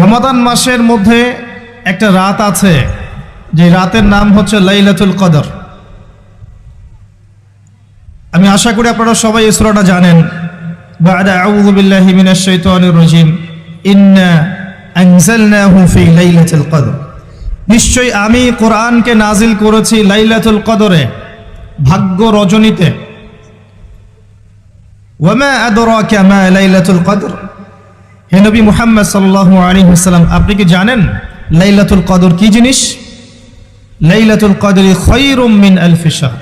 রমাদান মাসের মধ্যে একটা রাত আছে, যে রাতের নাম হচ্ছে লাইলাতুল কদর। আমি আশা করি আপনারা সবাই এই সূরাটা জানেন। বা'দা আউযু বিল্লাহি মিনাশ শাইতানির রাজীম, ইন্না আনজালনাহু ফি লাইলাতুল কদর। নিশ্চয়ই আমি কোরআনকে নাজিল করেছি লাইলাতুল কদরে, ভাগ্য রজনীতে। ওয়া মা আদরাকা মা লাইলাতুল কদর। হে নবী মুহাম্মদ সাল্লাল্লাহু আলাইহি ওয়াসাল্লাম, আপনি কি জানেন লাইলাতুল কদর কি জিনিস? লাইলাতুল কদরি খায়রুম মিন আলফি শাহর।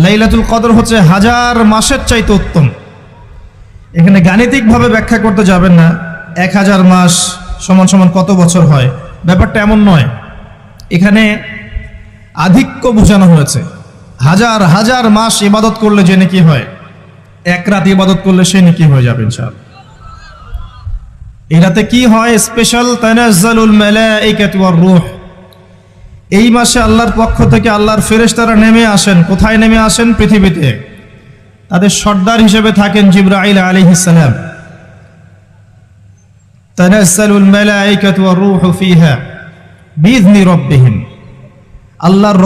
লাইলাতুল কদর হচ্ছে হাজার মাসের চাইতে উত্তম। এখানে গাণিতিকভাবে ব্যাখ্যা করতে যাবেন না, 1000 মাস সমান সমান কত বছর হয়, ব্যাপারটা এমন নয়। এখানে আধিক্য বোঝানো হয়েছে। হাজার হাজার মাস ইবাদত করলে যে নেকি হয়, এক রাত ইবাদত করলে সে নেকি হয়ে যাবে ইনশাআল্লাহ। এই রাতে কি হয়? স্পেশাল তানাজ্জালুল মালাইকাতু ওয়ার রূহ। এই মাসে আল্লাহর পক্ষ থেকে আল্লাহর ফেরেশতারা নেমে আসেন। কোথায় নেমে আসেন? পৃথিবীতে। তাদের সর্দার হিসেবে থাকেন জিবরাইল আলাইহিস সালাম। তানাজ্জালুল মালাইকাতু ওয়ার রূহু ফিহা বিইذনি রাব্বিহিম। আল্লাহর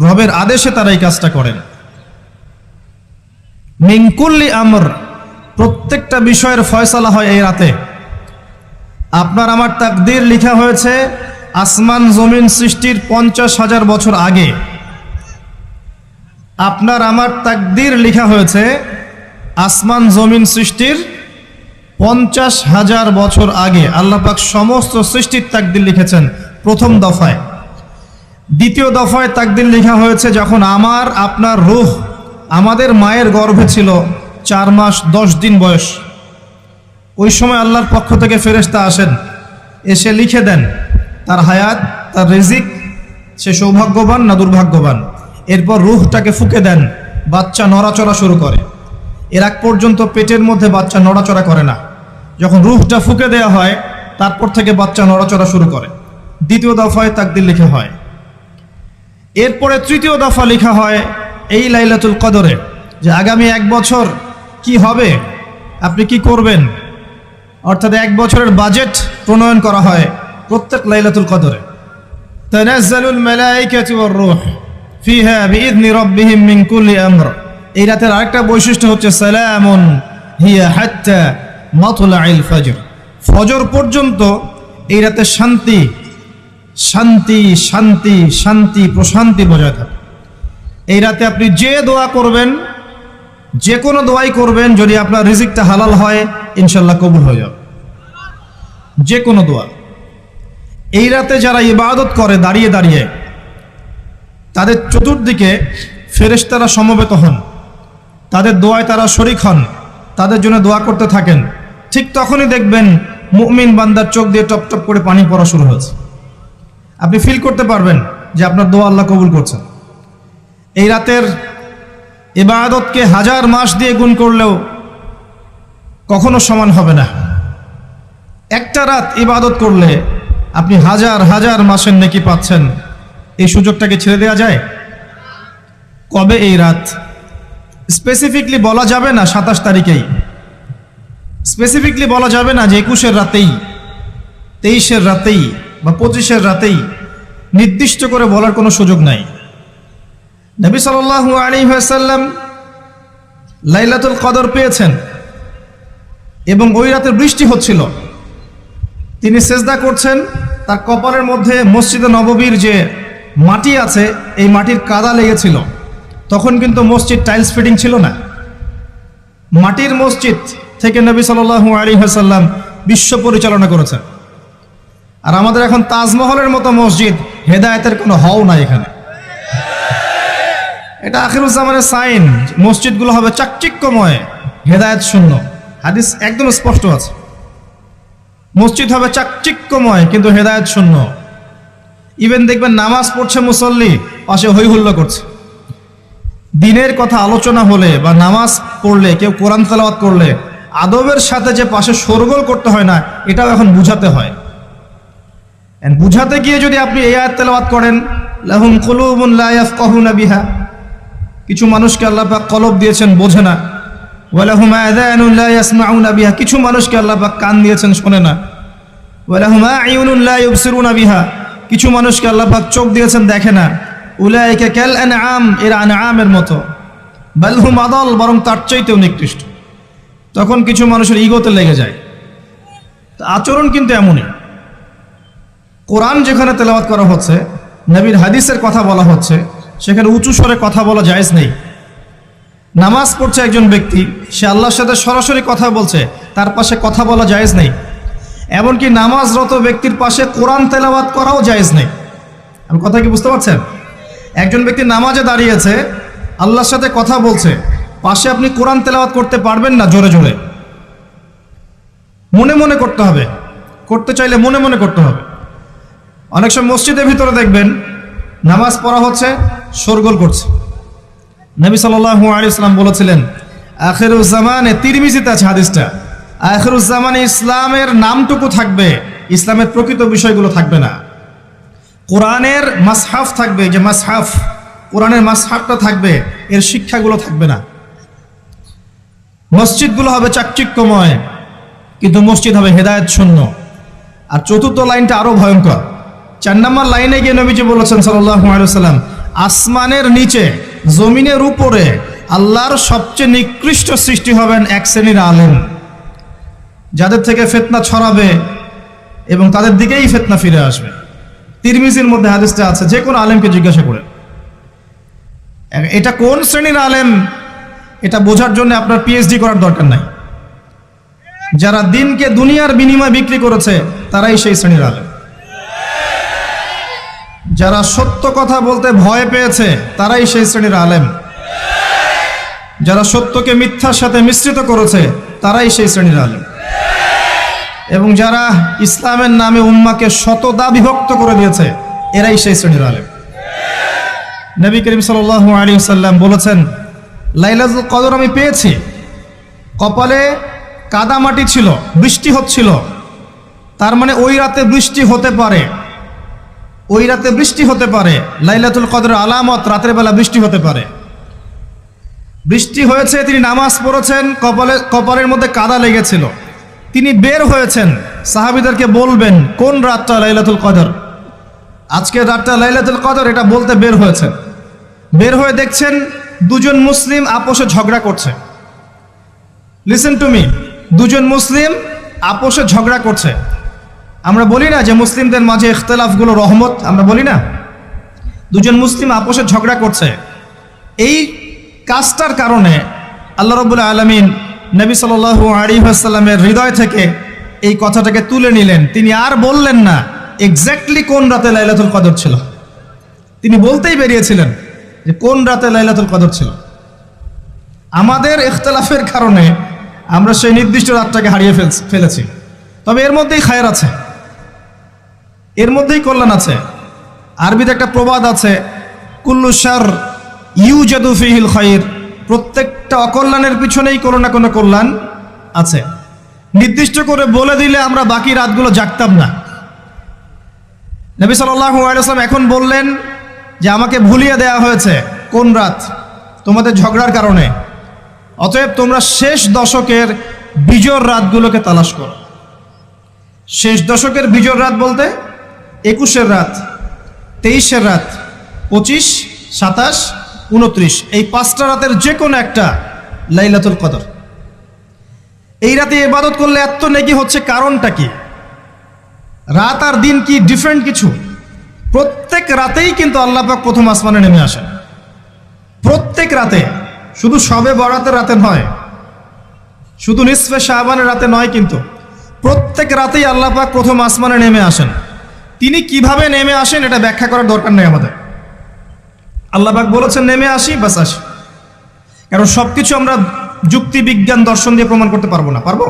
রবের আদেশে তারা এই কাজটা করেন। মিন কুল্লি আমর, প্রত্যেকটা বিষয়ের ফয়সালা হয় এই রাতে। আপনার আমার তাকদীর লেখা হয়েছে আসমান জমিন সৃষ্টির 50,000 বছর আগে। আপনার আমার তাকদীর লেখা হয়েছে আসমান জমিন সৃষ্টির 50,000 বছর আগে। আল্লাহ পাক সমস্ত সৃষ্টির তাকদীর লিখেছেন প্রথম দফায়। দ্বিতীয় দফায় তাকদীর লেখা হয়েছে যখন আমার আপনার রূহ আমাদের মায়ের গর্ভে ছিল 4 মাস 10 দিন বয়স। ওই সময় আল্লাহর পক্ষ থেকে ফেরেশতা আসেন, এসে লিখে দেন তার হায়াত, তার রিজিক, সে সৌভাগ্যবান না দুর্ভাগ্যবান। এরপর রূহটাকে ফুঁকে দেন, বাচ্চা নড়াচড়া শুরু করে। এর আগ পর্যন্ত পেটের মধ্যে বাচ্চা নড়াচড়া করে না। যখন রূহটা ফুঁকে দেওয়া হয়, তারপর থেকে বাচ্চা নড়াচড়া শুরু করে। দ্বিতীয় দফায় তাকদীর লেখা হয়। এরপরে তৃতীয় দফা লেখা হয় এই লাইলাতুল কদরে, যে আগামী 1 বছর কি হবে, আপনি কি করবেন। অর্থাৎ 1 বছরের বাজেট প্রণয়ন করা হয় প্রত্যেক লাইলাতুল কদরে। তানাজ্জালুল মালাইকাতু ওয়ার রূহ ফিহা বিইذনি রাব্বিহিম মিন কুল্লি আমর। এই রাতের আরেকটা বৈশিষ্ট্য হচ্ছে সালামুন হিয়া হাত্তা মাতলাইল ফজর। ফজর পর্যন্ত এই রাতে শান্তি শান্তি শান্তি শান্তি প্রশান্তি বজায় থাকে। এই রাতে আপনি যে দোয়া করবেন, যে কোনো দোয়াই করবেন, যদি আপনার রিজিকটা হালাল হয় ইনশাল্লাহ কবুল হয়ে যাবে। যে কোনো দোয়া। এই রাতে যারা ইবাদত করে দাঁড়িয়ে দাঁড়িয়ে, তাদের চতুর্দিকে ফেরেশতারা সমবেত হন, তাদের দোয়ায় তারা শরীক হন, তাদের জন্য দোয়া করতে থাকেন। ঠিক তখনই দেখবেন মুমিন বান্দার চোখ দিয়ে টপ টপ করে পানি পড়া শুরু হয়েছে। আপনি ফিল করতে পারবেন যে আপনার দোয়া আল্লাহ কবুল করছেন। এই রাতের ইবাদতকে 1000 মাস দিয়ে গুণ করলেও কখনো সমান হবে না। একটা রাত ইবাদত করলে আপনি হাজার হাজার মাসের নেকি পাচ্ছেন। এই সুযোগটাকে ছেড়ে দেওয়া যায়? কবে এই রাত স্পেসিফিকলি বলা যাবে না, 27 তারিখেই স্পেসিফিকলি বলা যাবে না যে 21-এর রাতেই, 23-এর রাতেই বা 25-এর রাতেই, নির্দিষ্ট করে বলার কোনো সুযোগ নাই। নবী সাল্লাল্লাহু আলাইহি ওয়াসাল্লাম লাইলাতুল কদর পেয়েছেন এবং ওই রাতে বৃষ্টি হচ্ছিল। তিনি সেজদা করছেন, তার কপালের মধ্যে মসজিদে নববীর যে মাটি আছে এই মাটির কাদা লেগেছিল। তখন কিন্তু মসজিদ টাইলস ফিটিং ছিল না। মাটির মসজিদ থেকে নবী সাল্লাল্লাহু আলাইহি ওয়াসাল্লাম বিশ্ব পরিচালনা করেছেন। আর আমাদের এখন তাজমহলের মতো মসজিদ, হেদায়েতের কোনো হও নাই এখানে। এটা আখিরুজ্জামানের সাইন। মসজিদগুলো হবে চাকচিক্যময়, হেদায়েত শূন্য। হাদিস একদম স্পষ্ট আছে, মসজিদ হবে চাকচিক্যময় কিন্তু হেদায়েত শূন্য। ইভেন দেখবেন নামাজ পড়ছে মুসল্লি, পাশে হই হুল্লা করছে। দিনের কথা আলোচনা হলে বা নামাজ পড়লে, কেউ কোরআন তেলাওয়াত করলে আদবের সাথে যে পাশে শোরগোল করতে হয় না, এটাও এখন বুঝাতে হয়। বুঝাতে গিয়ে যদি আপনি এই আয়াত তেলাওয়াত করেন, লাহুম কুলুবুন লা ইয়াফকাহুনা বিহা, কিছু মানুষকে আল্লাহ পাক কলব দিয়েছেন, বোঝে না। ওয়ালাহুম আযানুন লা ইয়াসমাউনা বিহা, কিছু মানুষকে আল্লাহ পাক কান দিয়েছেন, শোনে না। ওয়ালাহুম আ'ইউনুন লা ইউবসিরুনা বিহা, কিছু মানুষকে আল্লাহ পাক চোখ দিয়েছেন দেখে না। উলাইকা কাল আনআম, এরা আনআমের মতো। বাল হুম আদাল, বরং তার চাইতেও নিকৃষ্ট। তখন কিছু মানুষের ইগোতে লেগে যায়। আচরণ কিন্তু এমনই। কোরআন যেখানে তেলাওয়াত করা হচ্ছে, নবীর হাদিসের কথা বলা হচ্ছে, সেখানে উঁচু স্বরে কথা বলা জায়েজ নেই। নামাজ পড়ছে একজন ব্যক্তি, সে আল্লাহর সাথে সরাসরি কথা বলছে, তার পাশে কথা বলা জায়েজ নেই। এমনকি নামাজরত ব্যক্তির পাশে কোরআন তেলাওয়াত করাও জায়েজ নেই। আমি কথা কি বুঝতে পারছেন? একজন ব্যক্তি নামাজে দাঁড়িয়েছে, আল্লাহর সাথে কথা বলছে, পাশে আপনি কোরআন তেলাওয়াত করতে পারবেন না জোরে জোরে। মনে মনে করতে হবে, করতে চাইলে মনে মনে করতে হবে। অনেক সময় মসজিদের ভিতরে দেখবেন নামাজ পড়া হচ্ছে, শোরগোল করছে। নবী সাল্লাল্লাহু আলাইহি ওয়াসাল্লাম বলেছিলেন, আখিরুজ জামানে, তিরমিজিতে আছে হাদিসটা, আখিরুজ জামানে ইসলামের নামটুকু থাকবে, ইসলামের প্রকৃত বিষয়গুলো থাকবে না। কোরআনের মাসহাফ থাকবে, যে মাসহাফ, কোরআনের মাসহাফটা থাকবে, এর শিক্ষাগুলো থাকবে না। মসজিদগুলো হবে চাকচিক্যময়, কিন্তু মসজিদ হবে হেদায়েত শূন্য। আর চতুর্থ লাইনটা আরো ভয়ঙ্কর। 4 নম্বর লাইনে গিয়ে নবীজি বলেছেন সাল্লাল্লাহু আলাইহি ওয়াসাল্লাম, আসমানের নিচে জমিনের উপরে আল্লাহর সবচেয়ে নিকৃষ্ট সৃষ্টি হবেন এক শ্রেণীর আলেম, যাদের থেকে ফিতনা ছড়াবে এবং তাদের দিকেই ফিতনা ফিরে আসবে। তিরমিজির মধ্যে হাদিসটা আছে, যে কোনো আলেমকে জিজ্ঞাসা করে এটা কোন শ্রেণীর আলেম, এটা বোঝার জন্য আপনার পিএইচডি করার দরকার নাই। যারা দিনকে দুনিয়ার বিনিময়ে বিক্রি করেছে, তারাই সেই শ্রেণীর আলেম। যারা সত্য কথা বলতে ভয় পেয়েছে, তারাই সেই শ্রেণীর আলেম। যারা সত্যকে মিথ্যার সাথে মিশ্রিত করেছে, তারাই সেই শ্রেণীর আলেম। এবং যারা ইসলামের নামে উম্মাকে শতদা বিভক্ত করে দিয়েছে, এরাই সেই শ্রেণীর আলেম। নবী করিম সাল্লাল্লাহু আলাইহি ওয়াসাল্লাম বলেছেন, লাইলাতুল কদর আমি পেয়েছি, কপালে কাদামাটি ছিল, বৃষ্টি হচ্ছিল, তার মানে ওই রাতে বৃষ্টি হতে পারে, ওই রাতে বৃষ্টি হতে পারে। লাইলাতুল কদরের আলামত, রাতের বেলা বৃষ্টি হতে পারে। বৃষ্টি হয়েছে, তিনি নামাজ পড়েছেন, কপালের মধ্যে কাদা লেগেছিল, তিনি বের হয়েছেন, সাহাবীদেরকে বলবেন কোন রাতটা লাইলাতুল কদর, আজকের রাতটা লাইলাতুল কদর, এটা বলতে বের হয়েছেন। বের হয়ে দেখছেন দুজন মুসলিম আপোষে ঝগড়া করছে। লিসেন টু মি, দুজন মুসলিম আপোষে ঝগড়া করছে। আমরা বলি না যে মুসলিমদের মাঝে ইখতিলাফগুলো রহমত, আমরা বলি না? দুজন মুসলিম আপোষে ঝগড়া করছে। এই কাজটার কারণে আল্লাহ রাব্বুল আলামিন নবী সাল্লাল্লাহু আলাইহি ওয়াসাল্লামের হৃদয় থেকে এই কথাটাকে তুলে নিলেন। তিনি আর বললেন না এক্স্যাক্টলি কোন রাতে লাইলাতুল কদর ছিল, তিনি বলতেই বেরিয়েছিলেন যে কোন রাতে লাইলাতুল কদর ছিল। আমাদের ইখতিলাফের কারণে আমরা সেই নির্দিষ্ট রাতটাকে হারিয়ে ফেলেছি। তবে এর মধ্যেই খায়ের আছে, এর মধ্যেই কল্যাণ আছে। আরবিতে একটা প্রবাদ আছে, কুল্লু শার ইউজাদু ফিহিল খায়র, প্রত্যেকটা অকল্যাণের পিছনেই কোনো না কোনো কল্যাণ আছে। নির্দিষ্ট করে বলে দিলে আমরা বাকি রাতগুলো জাগতাম না। নবী সাল্লাল্লাহু আলাইহি ওয়াসাল্লাম এখন বললেন যে আমাকে ভুলিয়ে দেওয়া হয়েছে কোন রাত, তোমাদের ঝগড়ার কারণে। অতএব তোমরা শেষ দশকের বিজোড় রাতগুলোকে তালাশ করো। শেষ দশকের বিজোড় রাত বলতে 21-এর রাত, 23-এর রাত, 25, 27, 29, এই 5টা রাতের যে কোনো একটা লাইলাতুল কদর। এই রাতে ইবাদত করলে এত নেকি হচ্ছে, কারণটা কি? রাত আর দিন কি ডিফারেন্ট কিছু? প্রত্যেক রাতেই কিন্তু আল্লাহ পাক প্রথম আসমানে নেমে আসেন, প্রত্যেক রাতে, শুধু শবে বরাতের রাতে নয়, শুধু নিসফে শাবানের রাতে নয়, কিন্তু প্রত্যেক রাতেই আল্লাহ পাক প্রথম আসমানে নেমে আসেন। তিনি কিভাবে নেমে আসেন এটা ব্যাখ্যা করার দরকার নেই আমাদের। আল্লাহ পাক বলেছেন নেমে আসি, বাস আসি। কারণ সবকিছু আমরা যুক্তি, বিজ্ঞান, দর্শন দিয়ে প্রমাণ করতে পারবো না। পারবো?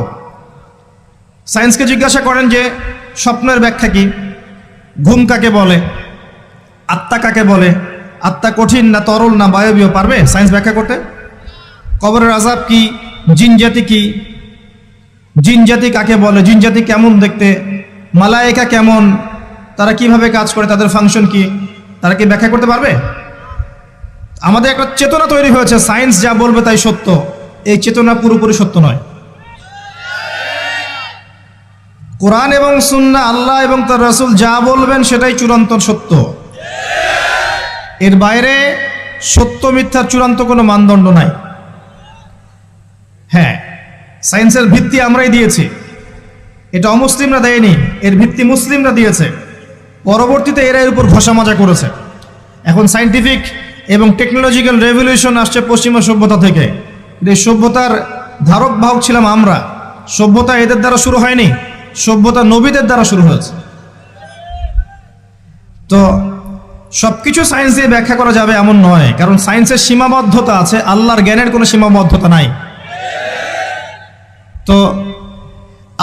সায়েন্সকে জিজ্ঞাসা করেন যে স্বপ্নের ব্যাখ্যা কি, ঘুম কাকে বলে, আত্মা কাকে বলে, আত্মা কঠিন না তরল না বায়বীয়, পারবে সায়েন্স ব্যাখ্যা করতে? কবরের আযাব কি, জিন জাতি কি, জিন জাতি কাকে বলে, জিন জাতি কেমন দেখতে, মালায়েকা কেমন, তারা কিভাবে কাজ করে, তাদের ফাংশন কি, তারা কি ব্যাখ্যা করতে পারবে? আমাদের একটা চেতনা তৈরি হয়েছে, সায়েন্স যা বলবে তাই সত্য। এই চেতনা পুরোপুরি সত্য নয়। কোরআন এবং সুন্নাহ, আল্লাহ এবং তার রাসূল যা বলবেন সেটাই চূড়ান্ত সত্য। এর বাইরে সত্য মিথ্যার চূড়ান্ত কোনো মানদণ্ড নাই। হ্যাঁ, সায়েন্সের ভিত্তি আমরাই দিয়েছি, এটা অমুসলিমরা দেয়নি, এর ভিত্তি মুসলিমরা দিয়েছে। পরবর্তীতে এরা এর উপর ঘষা মাজা করেছে। এখন সায়েন্টিফিক এবং টেকনোলজিক্যাল রেভলিউশন আসছে পশ্চিমা সভ্যতা থেকে। এই সভ্যতার ধারক বাহক ছিলাম আমরা। সভ্যতা এদের দ্বারা শুরু হয়নি, সভ্যতা নবীদের দ্বারা শুরু হয়েছে। তো সবকিছু সায়েন্স দিয়ে ব্যাখ্যা করা যাবে এমন নয়, কারণ সায়েন্সের সীমাবদ্ধতা আছে, আল্লাহর জ্ঞানের কোনো সীমাবদ্ধতা নাই। তো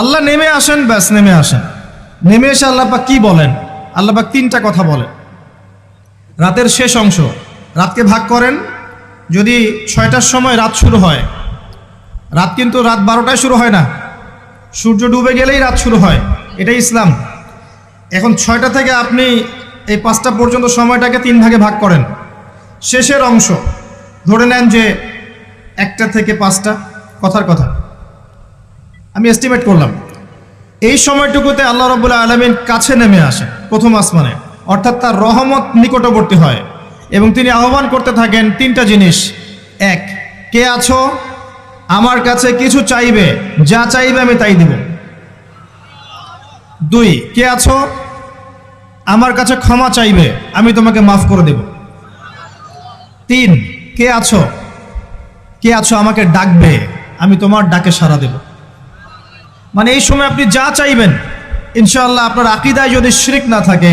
আল্লাহ নেমে আসেন, ব্যাস নেমে আসেন। নেমে এসে আল্লাহ পাক কি বলেন? আল্লাহ পাক তিনটা কথা বলেন। রাতের শেষ অংশ, রাতকে ভাগ করেন। যদি 6টার সময় রাত শুরু হয়, রাত কিন্তু রাত 12টায় শুরু হয় না, সূর্য ডুবে গেলেই রাত শুরু হয়, এটাই ইসলাম। এখন 6টা থেকে আপনি এই 5টা পর্যন্ত সময়টাকে 3 ভাগে ভাগ করেন। শেষের অংশ ধরে নেন যে 1টা থেকে 5টা, কথার কথা আমি এস্টিমেট করলাম। এই সময়টুকুতে আল্লাহ রাব্বুল আলামিন কাছে নেমে আসেন প্রথম আসমানে, অর্থাৎ তার রহমত নিকটবর্তী হয় এবং তিনি আহ্বান করতে থাকেন 3টা জিনিস। 1, কে আছো? আমার কাছে কিছু চাইবে, যা চাইবে আমি তাই দিব। 2, কে আছো? আমার কাছে ক্ষমা চাইবে, আমি তোমাকে মাফ করে দেব। 3, কে আছো? কে আছো আমাকে ডাকবে, আমি তোমার ডাকে সাড়া দেব। মানে এই সময় আপনি যা চাইবেন ইনশাআল্লাহ, আপনার আকীদায় যদি শিরক না থাকে,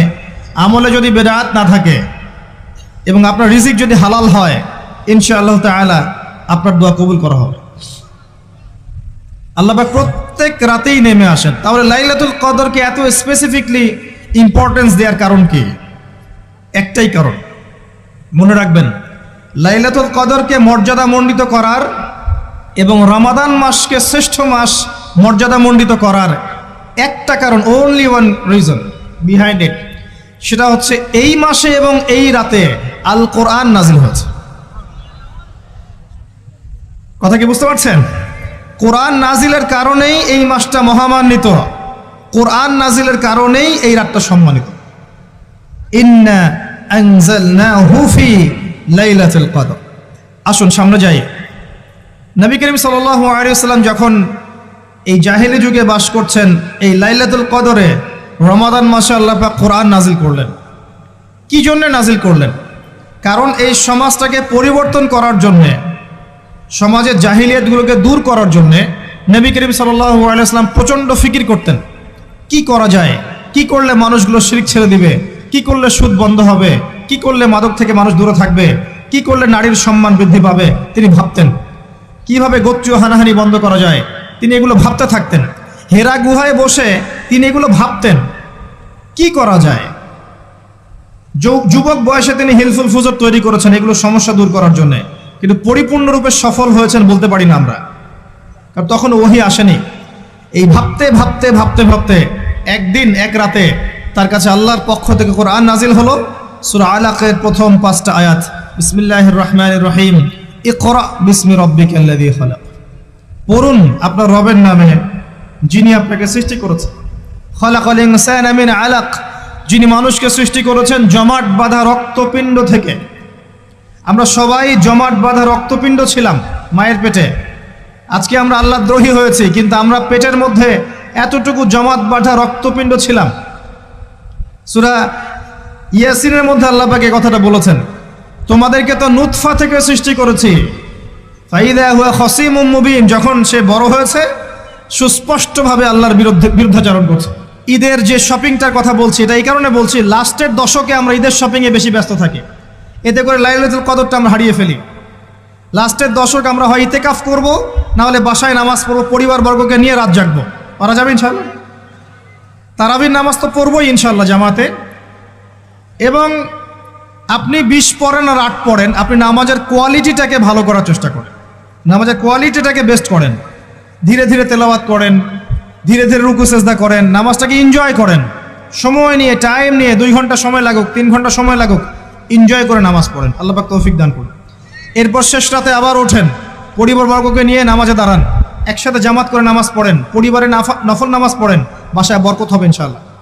আমলে যদি বেদাত না থাকে এবং আপনার রিজিক যদি হালাল হয়, ইনশাআল্লাহ তাআলা আপনার দোয়া কবুল করা হবে। আল্লাহ পাক প্রত্যেক রাতেই নেমে আসেন। তাহলে লাইলাতুল কদরকে এত স্পেসিফিকলি ইম্পর্টেন্স দেওয়ার কারণ কি? একটাই কারণ, মনে রাখবেন, লাইলাতুল কদরকে মর্যাদামণ্ডিত করার এবং রমাদান মাসকে শ্রেষ্ঠ মাস মর্যাদামণ্ডিত করার একটা কারণ, only one reason behind it, সেটা হচ্ছে এই মাসে এবং এই রাতে আল কোরআন নাজিল হয়েছে। কথা কি বুঝতে পারছেন? কোরআন নাজিলের কারণেই এই মাসটা মহামান্বিত, কোরআন নাজিলের কারণেই এই রাতটা সম্মানিত। ইন্না আনজালনাহু ফি লাইলাতুল কদর। আসুন সামনে যাই। নবী করিম সাল্লাল্লাহু আলাইহি ওয়াসাল্লাম যখন এই জাহেলি যুগে বাস করছেন, এই লাইলাতুল কদরে রমাদান মাসে আল্লাহ পাক কোরআন নাজিল করলেন। কি জন্য নাজিল করলেন? কারণ এই সমাজটাকে পরিবর্তন করার জন্যে, সমাজের জাহিলিয়াতগুলোকে দূর করার জন্যে নবী করিম সাল্লাল্লাহু আলাইহি ওয়াসাল্লাম প্রচণ্ড ফিকির করতেন। কি করা যায়, কি করলে মানুষগুলো শিরক ছেড়ে দিবে, কি করলে সুদ বন্ধ হবে, কি করলে মাদক থেকে মানুষ দূরে থাকবে, কি করলে নারীর সম্মান বৃদ্ধি পাবে। তিনি ভাবতেন কিভাবে গোত্রীয় হানাহানি বন্ধ করা যায়, তিনি এগুলো ভাবতে থাকতেন। হেরা গুহায় বসে তিনি এগুলো ভাবতেন কি করা যায়। যুবক বয়সে তিনি হিলফুল ফুজর তৈরি করেছেন এগুলো সমস্যা দূর করার জন্য, কিন্তু পরিপূর্ণরূপে সফল হয়েছেন বলতে পারি না আমরা, কারণ তখন ওহী আসেনি। এই ভাবতে ভাবতে ভাবতে ভাবতে একদিন এক রাতে তার কাছে আল্লাহর পক্ষ থেকে কোরআন নাজিল হলো। সূরা আলাকের প্রথম 5টা আয়াত, বিসমিল্লাহির রহমানির রহিম, ইকরা বিসমি রাব্বিকাল্লাযী খালাক। পড়ুন আপনার রবের নামে যিনি আপনাকে সৃষ্টি করেছেন। খালাকাল ইনসানা মিন আলাক, যিনি মানুষকে সৃষ্টি করেছেন জমাট বাঁধা রক্তপিণ্ড থেকে। আমরা সবাই জমাট বাঁধা রক্তপিণ্ড ছিলাম মায়ের পেটে। আজকে আমরা আল্লাহ দ্রোহী হয়েছি, কিন্তু আমরা পেটের মধ্যে এতটুকু জমাট বাঁধা রক্তপিণ্ড ছিলাম। সূরা ইয়াসিনের মধ্যে আল্লাহ পাক এই কথাটা বলেছেন, তোমাদেরকে তো নুতফা থেকে সৃষ্টি করেছি, ফাইদা হুয়া খসিমুম মুবিন, যখন সে বড় হয়েছে সুস্পষ্টভাবে আল্লাহর বিরুদ্ধাচরণ করছে। ঈদের যে শপিংটার কথা বলছি, এটা এই কারণে বলছি, লাস্টের দশকে আমরা ঈদের শপিংয়ে বেশি ব্যস্ত থাকি, এতে করে লাইলাতুল কদরটা আমরা হারিয়ে ফেলি। লাস্টের দশক আমরা হয় ইতেকাফ করব, না হলে বাসায় নামাজ পড়বো, পরিবারবর্গকে নিয়ে রাত জাগবো। পারা যাবে ইনশাআল্লাহ? তারাবির নামাজ তো পড়বোই ইনশাআল্লাহ জামাতে। এবং আপনি 20 পড়েন আর 8 পড়েন, আপনি নামাজের কোয়ালিটিটাকে ভালো করার চেষ্টা করেন, নামাজের কোয়ালিটিটাকে বেস্ট করেন, ধীরে ধীরে তেলাওয়াত করেন, ধীরে ধীরে রুকু সেজদা করেন, নামাজটাকে এনজয় করেন, সময় নিয়ে, টাইম নিয়ে, 2 ঘন্টা সময় লাগুক, 3 ঘন্টা সময় লাগুক, এনজয় করে নামাজ পড়েন। আল্লাহ পাক তৌফিক দান করুন। এরপর শেষ রাতে আবার ওঠেন, পরিবারবর্গকে নিয়ে নামাজে দাঁড়ান, একসাথে জামাত করে নামাজ পড়েন, পরিবারে নফল নামাজ পড়েন, বাসায় বরকত হবে ইনশাআল্লাহ।